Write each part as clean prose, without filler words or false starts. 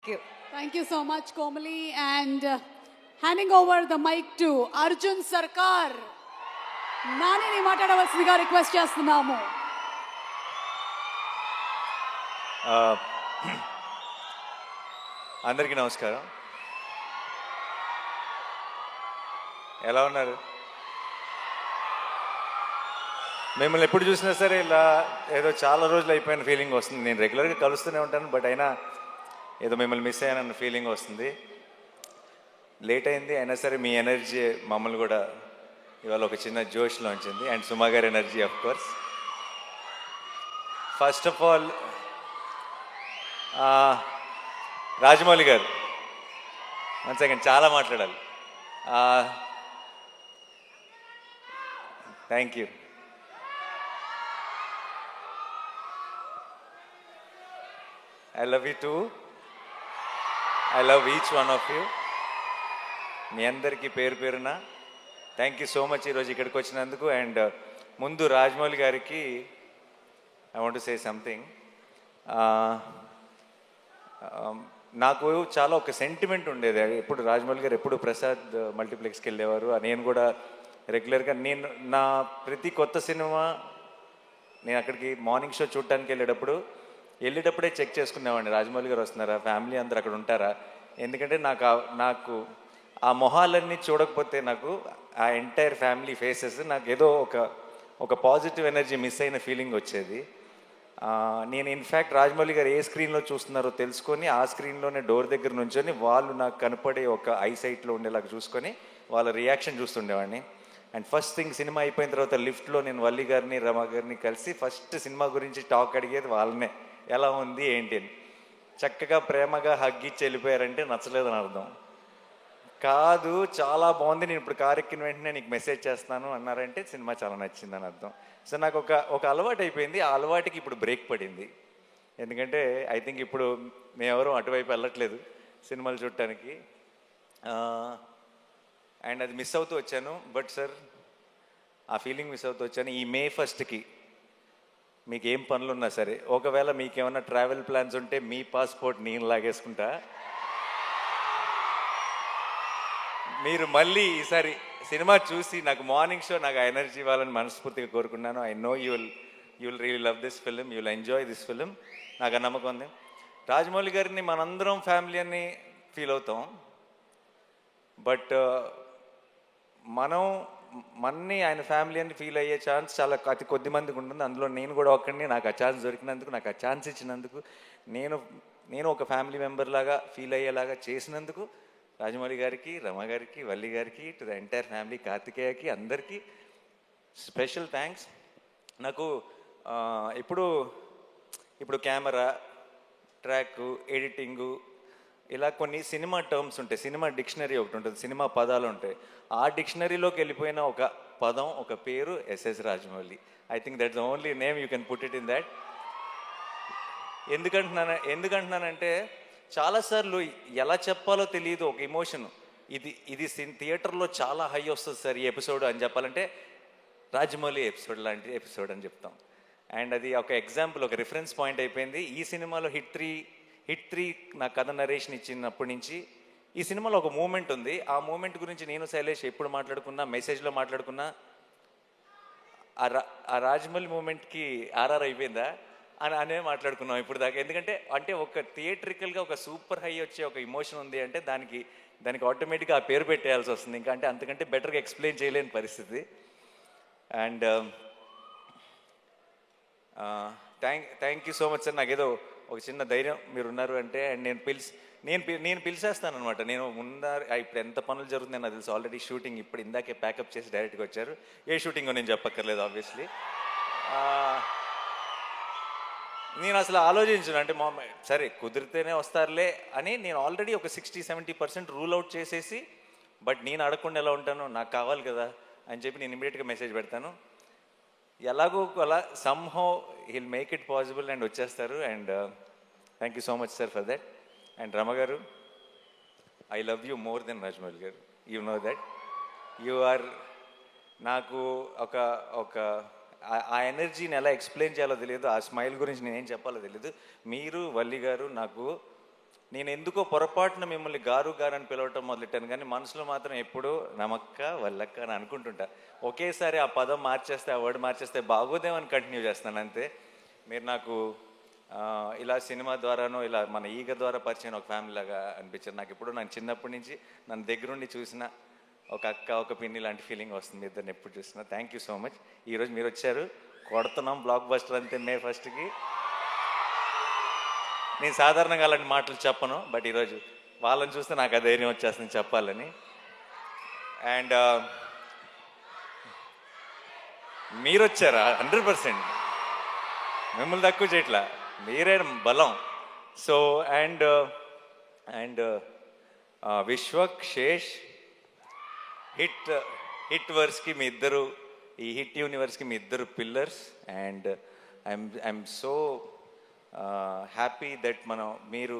you. Thank you so much, Komali. And handing over the mic to Arjun Sarkar. నానిని మాట్లాడవలసిందిగా request చేస్తున్నాము. అందరికీ నమస్కారం. ఎలా ఉన్నారు? మిమ్మల్ని ఎప్పుడు చూసినా సరే ఇలా ఏదో చాలా రోజులు అయిపోయిన ఫీలింగ్ వస్తుంది. నేను రెగ్యులర్గా కలుస్తూనే ఉంటాను, బట్ అయినా ఏదో మిమ్మల్ని మిస్ అయ్యానన్న ఫీలింగ్ వస్తుంది. లేట్ అయింది అయినా సరే మీ ఎనర్జీ మమ్మల్ని కూడా ఇవాళ ఒక చిన్న జోష్లో ఉంచింది. అండ్ సుమా గారి energy of course. First of all Rajamouli గారు, వన్ సెకండ్, చాలా మాట్లాడాలి. Thank you. I love you too. I love each one of you. మీ అందరికీ పేరు పేరున థ్యాంక్ యూ సో మచ్ ఈరోజు ఇక్కడికి వచ్చినందుకు. అండ్ ముందు రాజమౌళి గారికి I want to say something. నాకు చాలా ఒక సెంటిమెంట్ ఉండేది. ఎప్పుడు రాజమౌళి గారు ఎప్పుడు ప్రసాద్ మల్టీప్లెక్స్కి వెళ్ళేవారు. నేను కూడా రెగ్యులర్గా నా ప్రతి కొత్త సినిమా నేను అక్కడికి మార్నింగ్ షో చూడటానికి వెళ్ళేటప్పుడే చెక్ చేసుకునేవాడిని, రాజమౌళి గారు వస్తున్నారా, ఫ్యామిలీ అందరు అక్కడ ఉంటారా. ఎందుకంటే నాకు ఆ మొహాలన్నీ చూడకపోతే నాకు ఆ ఎంటైర్ ఫ్యామిలీ ఫేసెస్ నాకు ఏదో ఒక పాజిటివ్ ఎనర్జీ మిస్ అయిన ఫీలింగ్ వచ్చేది. నేను ఇన్ఫ్యాక్ట్ రాజమౌళి గారు ఏ స్క్రీన్లో చూస్తున్నారో తెలుసుకొని ఆ స్క్రీన్లోనే డోర్ దగ్గర నుంచొని వాళ్ళు నాకు కనపడే ఒక ఐసైట్లో ఉండేలాగా చూసుకొని వాళ్ళ రియాక్షన్ చూస్తుండేవాడిని. అండ్ ఫస్ట్ థింగ్ సినిమా అయిపోయిన తర్వాత లిఫ్ట్లో నేను వల్లి గారిని రమ గారిని కలిసి ఫస్ట్ సినిమా గురించి టాక్ అడిగేది వాళ్ళనే, ఎలా ఉంది ఏంటి అని. చక్కగా ప్రేమగా హగ్గిచ్చి వెళ్ళిపోయారంటే నచ్చలేదని అర్థం కాదు, చాలా బాగుంది, నేను ఇప్పుడు కారు ఎక్కిన వెంటనే నీకు మెసేజ్ చేస్తాను అన్నారంటే సినిమా చాలా నచ్చిందని అర్థం. సో నాకు ఒక అలవాటు అయిపోయింది. ఆ అలవాటుకి ఇప్పుడు బ్రేక్ పడింది. ఎందుకంటే ఐ థింక్ ఇప్పుడు మేమెవరూ అటువైపు వెళ్ళట్లేదు సినిమాలు చూడటానికి. అండ్ అది మిస్ అవుతూ వచ్చాను. బట్ సార్, ఆ ఫీలింగ్ మిస్ అవుతూ వచ్చాను. ఈ May 1st మీకు ఏం పనులున్నా సరే, ఒకవేళ మీకు ఏమైనా ట్రావెల్ ప్లాన్స్ ఉంటే మీ పాస్పోర్ట్ నేను లాగేసుకుంటా. మీరు మళ్ళీ ఈసారి సినిమా చూసి నాకు మార్నింగ్ షో నాకు ఆ ఎనర్జీ ఇవ్వాలని మనస్ఫూర్తిగా కోరుకున్నాను. I know you will really love this film, you will enjoy this film. నాకు ఆ నమ్మకం ఉంది. రాజమౌళి గారిని మనందరం ఫ్యామిలీ అని ఫీల్ అవుతాం, బట్ మన్ని ఆయన ఫ్యామిలీ అని ఫీల్ అయ్యే ఛాన్స్ చాలా అతి కొద్ది మందికి ఉంటుంది. అందులో నేను కూడా ఒక్కడిని. నాకు ఆ ఛాన్స్ దొరికినందుకు, నాకు ఆ ఛాన్స్ ఇచ్చినందుకు, నేను ఒక ఫ్యామిలీ మెంబర్ లాగా ఫీల్ అయ్యేలాగా చేసినందుకు రాజమౌళి గారికి, రమ గారికి, వల్లి గారికి, టు ద ఎంటైర్ ఫ్యామిలీ, కార్తికేయకి, అందరికీ స్పెషల్ థ్యాంక్స్. నాకు ఇప్పుడు కెమెరా, ట్రాక్, ఎడిటింగు, ఇలా కొన్ని సినిమా టర్మ్స్ ఉంటాయి. సినిమా డిక్షనరీ ఒకటి ఉంటుంది, సినిమా పదాలు ఉంటాయి. ఆ డిక్షనరీలోకి వెళ్ళిపోయిన ఒక పదం, ఒక పేరు SS Rajamouli. I think that's the only name you can put it in that. ఎందుకంటున్నానంటే చాలాసార్లు ఎలా చెప్పాలో తెలియదు ఒక ఎమోషన్. ఇది థియేటర్లో చాలా హై వస్తుంది సార్ ఈ ఎపిసోడ్ అని చెప్పాలంటే రాజమౌళి ఎపిసోడ్ లాంటి ఎపిసోడ్ అని చెప్తాం. అండ్ అది ఒక ఎగ్జాంపుల్, ఒక రిఫరెన్స్ పాయింట్ అయిపోయింది. ఈ సినిమాలో హిట్ త్రీ నా కథ నరేషన్ ఇచ్చినప్పటి నుంచి ఈ సినిమాలో ఒక మూమెంట్ ఉంది. ఆ మూమెంట్ గురించి నేను శైలేష్ ఎప్పుడు మాట్లాడుకున్నా, మెసేజ్లో మాట్లాడుకున్నా, ఆ రాజమౌళి మూమెంట్కి ఆర్ఆర్ అయిపోయిందా అనే మాట్లాడుకున్నాం ఇప్పుడు దాకా. ఎందుకంటే ఒక థియేట్రికల్గా ఒక సూపర్ హై వచ్చే ఒక ఎమోషన్ ఉంది అంటే దానికి ఆటోమేటిక్గా ఆ పేరు పెట్టేయాల్సి వస్తుంది. ఇంకా అంతకంటే బెటర్గా ఎక్స్ప్లెయిన్ చేయలేని పరిస్థితి. And thank you so much sir. నాకేదో ఒక చిన్న ధైర్యం మీరు ఉన్నారు అంటే. అండ్ నేను పిలిచేస్తాను అనమాట. నేను ఇప్పుడు ఎంత పనులు జరుగుతుందని నాకు తెలుసు. ఆల్రెడీ షూటింగ్ ఇప్పుడు ఇందాకే ప్యాకప్ చేసి డైరెక్ట్గా వచ్చారు. ఏ షూటింగో నేను చెప్పక్కర్లేదు ఆబ్వియస్లీ. నేను అసలు ఆలోచించను, అంటే సరే కుదిరితేనే వస్తారులే అని నేను ఆల్రెడీ ఒక 60-70% రూల్ అవుట్ చేసేసి, బట్ నేను అడగకుండా ఎలా ఉంటాను, నాకు కావాలి కదా అని చెప్పి నేను ఇమీడియట్గా మెసేజ్ పెడతాను. ఎలాగో అలా somehow he'll make it possible and వచ్చేస్తారు. And thank you so much sir for that. And Rama garu, I love you more than Rajamouli garu. You know that. You are నాకు ఒక ఆ ఎనర్జీని ఎలా ఎక్స్ప్లెయిన్ చేయాలో తెలియదు, ఆ స్మైల్ గురించి నేనేం చెప్పాలో తెలియదు. మీరు వల్లి గారు నాకు నేను ఎందుకో పొరపాటున మిమ్మల్ని గారు గారు అని పిలవటం మొదలెట్టాను, కానీ మనసులో మాత్రం ఎప్పుడూ నమక్క వల్లక్క అని అనుకుంటుంటా. ఒకేసారి ఆ పదం మార్చేస్తే, ఆ వర్డ్ మార్చేస్తే బాగోదేమని కంటిన్యూ చేస్తాను అంతే. మీరు నాకు ఇలా సినిమా ద్వారానో ఇలా మన ఈగ ద్వారా పరిచయం ఒక ఫ్యామిలీ లాగా అనిపించారు నాకు. ఇప్పుడు నేను చిన్నప్పటి నుంచి నన్ను దగ్గరుండి చూసిన ఒక అక్క, ఒక పిన్ని లాంటి ఫీలింగ్ వస్తుంది మీ ఇద్దరిని ఎప్పుడు చూసినా. Thank you so much. ఈరోజు మీరు వచ్చారు, కొడుతున్నాం బ్లాక్ బస్టర్ అంతే మే 1కి. నేను సాధారణంగా అలాంటి మాటలు చెప్పను, బట్ ఈరోజు వాళ్ళని చూస్తే నాకు ఆ ధైర్యం వచ్చేస్తుంది చెప్పాలని. అండ్ మీరు వచ్చారా? 100%. మిమ్మల్ని తక్కువ చేయట్లా, మీరే బలం. So and Vishwak, Sesh, hit వర్స్కి మీ ఇద్దరు, ఈ హిట్ యూనివర్స్కి మీ ఇద్దరు pillars. And I'm so happy that మీరు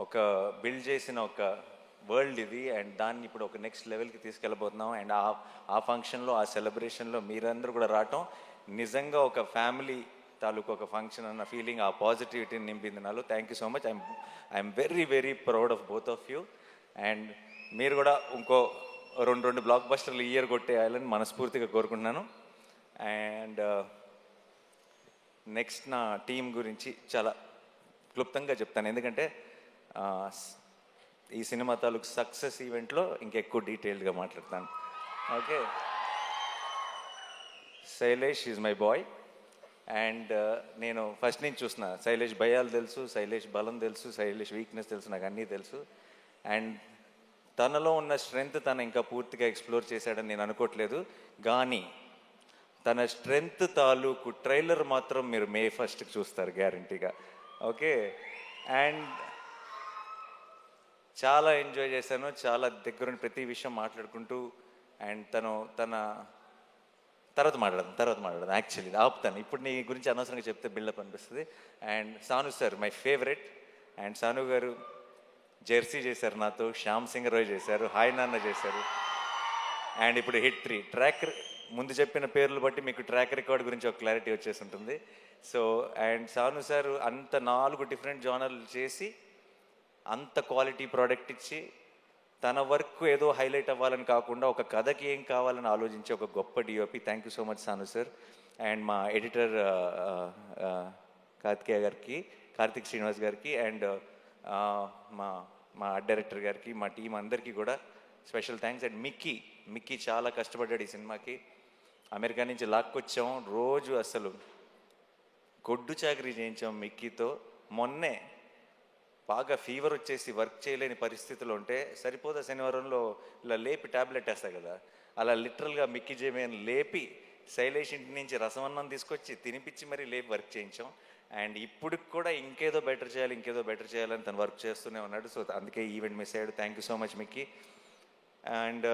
ఒక బిల్డ్ చేసిన ఒక వరల్డ్ ఇది, అండ్ దాన్ని ఇప్పుడు ఒక నెక్స్ట్ లెవెల్కి తీసుకెళ్ళబోతున్నాం. అండ్ ఆ ఫంక్షన్లో, ఆ సెలబ్రేషన్లో మీరందరూ కూడా రావటం నిజంగా ఒక ఫ్యామిలీ తాలూకు ఒక ఫంక్షన్ అన్న ఫీలింగ్, ఆ పాజిటివిటీని నింపింది నాలో. Thank you so much. I'm very very proud of both of you. And మీరు కూడా ఇంకో రెండు బ్లాక్ బస్టర్లు ఇయర్ కొట్టేయాలని మనస్ఫూర్తిగా కోరుకుంటున్నాను. అండ్ నెక్స్ట్ నా టీం గురించి చాలా క్లుప్తంగా చెప్తాను, ఎందుకంటే ఈ సినిమా తాలూకు సక్సెస్ ఈవెంట్లో ఇంకెక్కువ డీటెయిల్డ్గా మాట్లాడతాను. Okay. Shailesh is my boy. And నేను ఫస్ట్ నుంచి చూసిన శైలేష్ భయాలు తెలుసు, శైలేష్ బలం తెలుసు, శైలేష్ వీక్నెస్ తెలుసు, నాకు అన్నీ తెలుసు. అండ్ తనలో ఉన్న స్ట్రెంగ్త్ తను ఇంకా పూర్తిగా ఎక్స్ప్లోర్ చేశాడని నేను అనుకోవట్లేదు, కానీ తన స్ట్రెంగ్త్ తాలూకు ట్రైలర్ మాత్రం మీరు మే 1కి చూస్తారు గ్యారంటీగా. ఓకే. అండ్ చాలా ఎంజాయ్ చేశాను, చాలా దగ్గరుండి ప్రతి విషయం మాట్లాడుకుంటూ. అండ్ తన తర్వాత మాట్లాడదాం యాక్చువల్లీ ఆపుతాను. ఇప్పుడు నీ గురించి అనవసరంగా చెప్తే బిల్డప్ అనిపిస్తుంది. And Sanu sir my favourite. And Sanu garu Jersey చేశారు నాతో, శ్యామ్ సింగ్ రాయ్ చేశారు, హాయ్ నాన్న చేశారు. అండ్ ఇప్పుడు హిట్ 3 ట్రాక్. ముందు చెప్పిన పేర్లు బట్టి మీకు ట్రాక్ రికార్డ్ గురించి ఒక క్లారిటీ వచ్చేసి ఉంటుంది. సో అండ్ సాను సార్ అంత 4 డిఫరెంట్ జానర్లు చేసి అంత క్వాలిటీ ప్రోడక్ట్ ఇచ్చి తన వర్క్ ఏదో హైలైట్ అవ్వాలని కాకుండా ఒక కథకి ఏం కావాలని ఆలోచించే ఒక గొప్ప DOP. Thank you so much Sanu sir. And మా ఎడిటర్ కార్తిక్ శ్రీనివాస్ గారికి, అండ్ మా ఆర్ట్ డైరెక్టర్ గారికి, మా టీం అందరికీ కూడా స్పెషల్ థ్యాంక్స్. అండ్ మిక్కీ చాలా కష్టపడ్డాడు ఈ సినిమాకి. అమెరికా నుంచి లాక్కొచ్చాం, రోజు అసలు గొడ్డు చాకరీ చేయించాం మిక్కీతో. మొన్నే బాగా ఫీవర్ వచ్చేసి వర్క్ చేయలేని పరిస్థితులు ఉంటే సరిపోదా శనివారంలో ఇలా లేపి ట్యాబ్లెట్ వేస్తాయి కదా, అలా లిటరల్గా మిక్కీ జేమేని లేపి శైలేష్ ఇంటి నుంచి రసమన్నం తీసుకొచ్చి తినిపించి మరీ లేపి వర్క్ చేయించాం. అండ్ ఇప్పుడు కూడా ఇంకేదో బెటర్ చేయాలని తను వర్క్ చేస్తూనే ఉన్నాడు. సో అందుకే ఈవెంట్ మిస్ అయ్యాడు. Thank you so much Mickey. And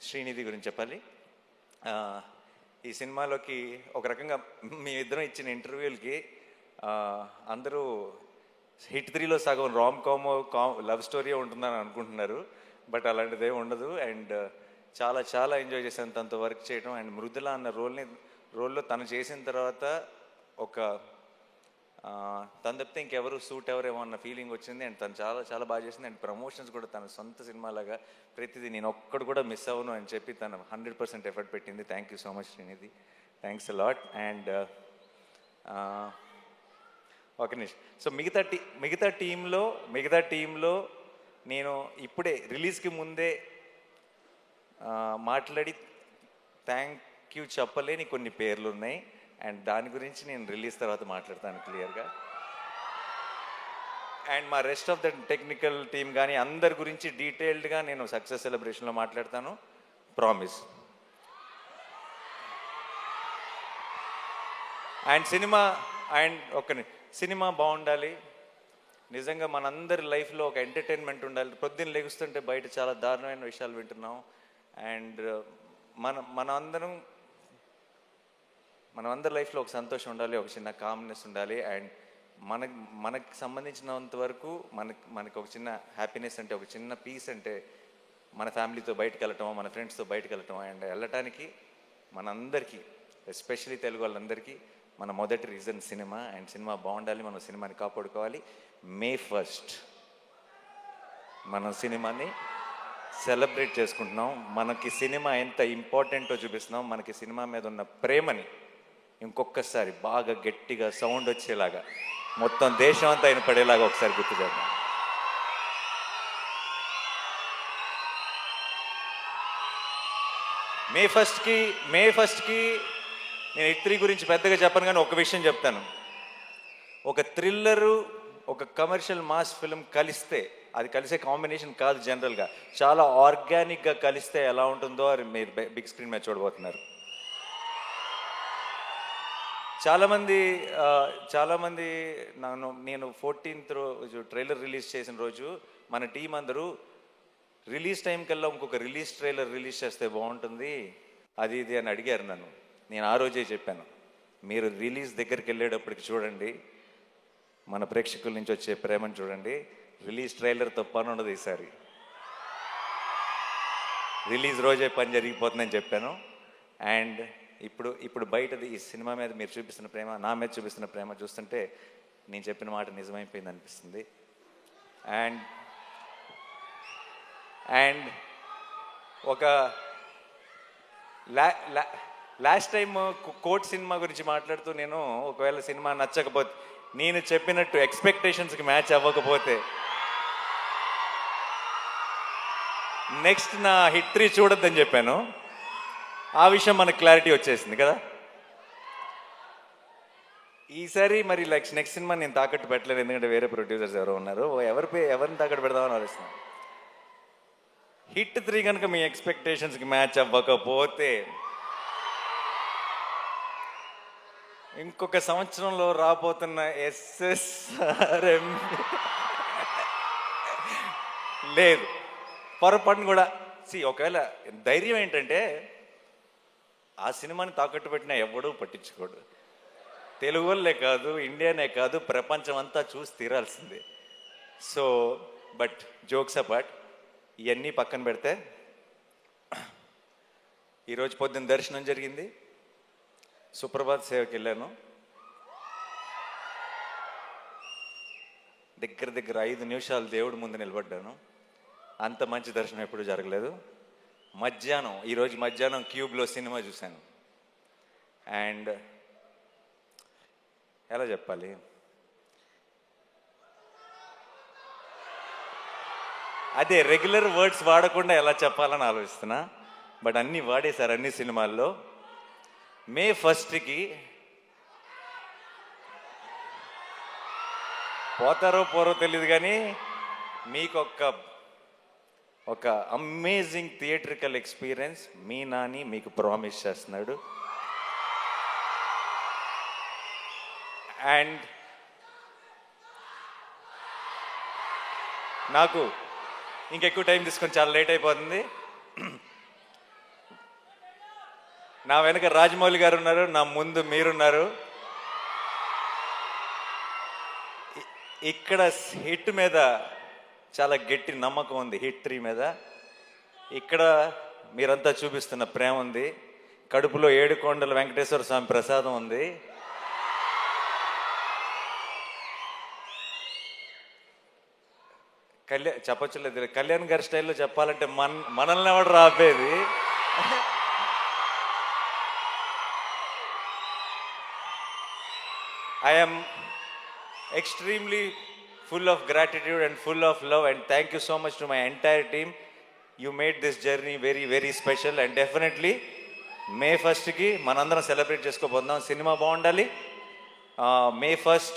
Srinidhi గురించి చెప్పాలి. ఈ సినిమాలోకి ఒక రకంగా మీ ఇద్దరం ఇచ్చిన ఇంటర్వ్యూలకి అందరూ హిట్ 3లో సగం రామ్ కామ్ లవ్ స్టోరీ ఉంటుందని అనుకుంటున్నారు, బట్ అలాంటిదే ఉండదు. అండ్ చాలా ఎంజాయ్ చేశాను తనతో వర్క్ చేయడం. అండ్ మృదుల అన్న రోల్లో తను చేసిన తర్వాత ఒక తను తప్పితే ఇంకెవరు సూట్ ఎవరేమో అన్న ఫీలింగ్ వచ్చింది. అండ్ తను చాలా బాగా చేసింది. అండ్ ప్రమోషన్స్ కూడా తన సొంత సినిమాలాగా ప్రతిదీ నేను ఒక్కడు కూడా మిస్ అవ్వను అని చెప్పి తను 100% ఎఫర్ట్ పెట్టింది. Thank you so much Srinidhi, thanks a lot. And ఒక నిమిషం. సో మిగతా టీంలో నేను ఇప్పుడే రిలీజ్కి ముందే మాట్లాడి థ్యాంక్ యూ చెప్పలేని కొన్ని పేర్లు ఉన్నాయి. అండ్ దాని గురించి నేను రిలీజ్ తర్వాత మాట్లాడతాను క్లియర్గా. అండ్ మా rest of the technical team కానీ అందరి గురించి డీటెయిల్డ్గా నేను సక్సెస్ సెలబ్రేషన్లో మాట్లాడతాను, ప్రామిస్. అండ్ సినిమా బాగుండాలి, నిజంగా మనందరి లైఫ్లో ఒక ఎంటర్టైన్మెంట్ ఉండాలి. పొద్దున్న లెగుస్తుంటే బయట చాలా దారుణమైన విషయాలు వింటున్నాం. అండ్ మనమందరి లైఫ్లో ఒక సంతోషం ఉండాలి, ఒక చిన్న కామ్నెస్ ఉండాలి. అండ్ మనకు సంబంధించినంత వరకు మనకు ఒక చిన్న హ్యాపీనెస్ అంటే, ఒక చిన్న పీస్ అంటే మన ఫ్యామిలీతో బయటకు వెళ్ళటం, మన ఫ్రెండ్స్తో బయటకు వెళ్ళటం. అండ్ వెళ్ళటానికి మనందరికీ, ఎస్పెషలీ తెలుగు వాళ్ళందరికీ మన మొదటి రీజన్ సినిమా. అండ్ సినిమా బాగుండాలి, మనం సినిమాని కాపాడుకోవాలి. May 1st మన సినిమాని సెలబ్రేట్ చేసుకుంటున్నాం. మనకి సినిమా ఎంత ఇంపార్టెంటో చూపిస్తున్నాం. మనకి సినిమా మీద ఉన్న ప్రేమని ఇంకొకసారి బాగా గట్టిగా సౌండ్ వచ్చేలాగా మొత్తం దేశం అంతా వినపడేలాగా ఒకసారి గుర్తు చేద్దాం. మే ఫస్ట్కి నేను హిట్3 గురించి పెద్దగా చెప్పను, కానీ ఒక విషయం చెప్తాను. ఒక థ్రిల్లరు, ఒక కమర్షియల్ మాస్ ఫిల్మ్ కలిస్తే, అది కలిసే కాంబినేషన్ కాదు జనరల్గా, చాలా ఆర్గానిక్గా కలిస్తే ఎలా ఉంటుందో అది మీరు బిగ్ స్క్రీన్ మీద చూడబోతున్నారు. చాలామంది నేను 14th రోజు ట్రైలర్ రిలీజ్ చేసిన రోజు మన టీం అందరూ రిలీజ్ టైం కల్లా ఇంకొక ట్రైలర్ రిలీజ్ చేస్తే బాగుంటుంది అది ఇది అని అడిగారు నన్ను. నేను ఆ రోజే చెప్పాను, మీరు రిలీజ్ దగ్గరికి వెళ్ళేటప్పటికి చూడండి, మన ప్రేక్షకుల నుంచి వచ్చే ప్రేమను చూడండి. రిలీజ్ ట్రైలర్తో పని ఉండదు ఈసారి, రిలీజ్ రోజే పని జరిగిపోతుందని చెప్పాను. అండ్ ఇప్పుడు బయటది ఈ సినిమా మీద మీరు చూపిస్తున్న ప్రేమ, నా మీద చూపిస్తున్న ప్రేమ చూస్తుంటే నేను చెప్పిన మాట నిజమైపోయింది అనిపిస్తుంది. అండ్ ఒక లాస్ట్ టైం కోర్ట్ సినిమా గురించి మాట్లాడుతూ నేను ఒకవేళ సినిమా నచ్చకపోతే, నేను చెప్పినట్టు ఎక్స్పెక్టేషన్స్కి మ్యాచ్ అవ్వకపోతే నెక్స్ట్ నా హిట్3 చూడొద్దని చెప్పాను. ఆ విషయం మనకు క్లారిటీ వచ్చేసింది కదా. ఈసారి మరి నెక్స్ట్ సినిమా నేను తాకట్టు పెట్టలేదు, ఎందుకంటే వేరే ప్రొడ్యూసర్స్ ఎవరో ఉన్నారు. ఎవరిని తాకట్టు పెడదామని ఆలోచిస్తున్నాను. హిట్3 కనుక మీ ఎక్స్పెక్టేషన్స్కి మ్యాచ్ అవ్వకపోతే ఇంకొక సంవత్సరంలో రాబోతున్న SSRM లేదు, పొరపాటును కూడా. ఒకవేళ ధైర్యం ఏంటంటే ఆ సినిమాని తాకట్టు పెట్టినా ఎవడూ పట్టించుకోడు. తెలుగు వాళ్ళే కాదు, ఇండియానే కాదు, ప్రపంచం అంతా చూసి తీరాల్సిందే. సో బట్ జోక్స్ అపార్ట్, ఇవన్నీ పక్కన పెడితే ఈరోజు పొద్దున్న దర్శనం జరిగింది, సుప్రభాత్ సేవకి వెళ్ళాను. దగ్గర 5 నిమిషాలు దేవుడి ముందు నిలబడ్డాను. అంత మంచి దర్శనం ఎప్పుడు జరగలేదు. ఈరోజు మధ్యాహ్నం క్యూబ్లో సినిమా చూశాను. అండ్ ఎలా చెప్పాలి, అదే రెగ్యులర్ వర్డ్స్ వాడకుండా ఎలా చెప్పాలని ఆలోచిస్తున్నా, బట్ అన్నీ వాడేశారు అన్ని సినిమాల్లో. మే 1కి పోతారో పోరో తెలియదు, కానీ మీకు ఒక అమేజింగ్ థియేట్రికల్ ఎక్స్పీరియన్స్ మీ నాని మీకు ప్రామిస్ చేస్తున్నాడు. అండ్ నాకు ఇంకెక్కువ టైం తీసుకొని చాలా లేట్ అయిపోతుంది. నా వెనక రాజమౌళి గారు ఉన్నారు, నా ముందు మీరున్నారు. ఇక్కడ హిట్ మీద చాలా గట్టి నమ్మకం ఉంది, హిట్3 మీద. ఇక్కడ మీరంతా చూపిస్తున్న ప్రేమ ఉంది, కడుపులో 7 కొండల వెంకటేశ్వర స్వామి ప్రసాదం ఉంది. చెప్పొచ్చులేదు, కళ్యాణ్ గారి స్టైల్లో చెప్పాలంటే మనల్ని ఎవడు రాపేది. I am extremely full of gratitude and full of love, and thank you so much to my entire team. You made this journey very, very special, and definitely May 1కి మనందరం సెలబ్రేట్ చేసుకోబోతున్నాం. సినిమా బాగుండాలి. May 1st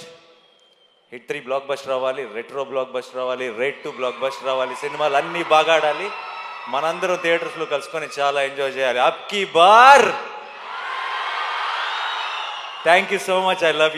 హిట్3 block buster రావాలి, retro block buster రావాలి, rate 2 block buster రావాలి. సినిమాలు అన్నీ బాగా ఆడాలి. మనందరం థియేటర్స్లో కలుసుకొని చాలా ఎంజాయ్ చేయాలి. అబ్కి బార్. Thank you so much. I love you.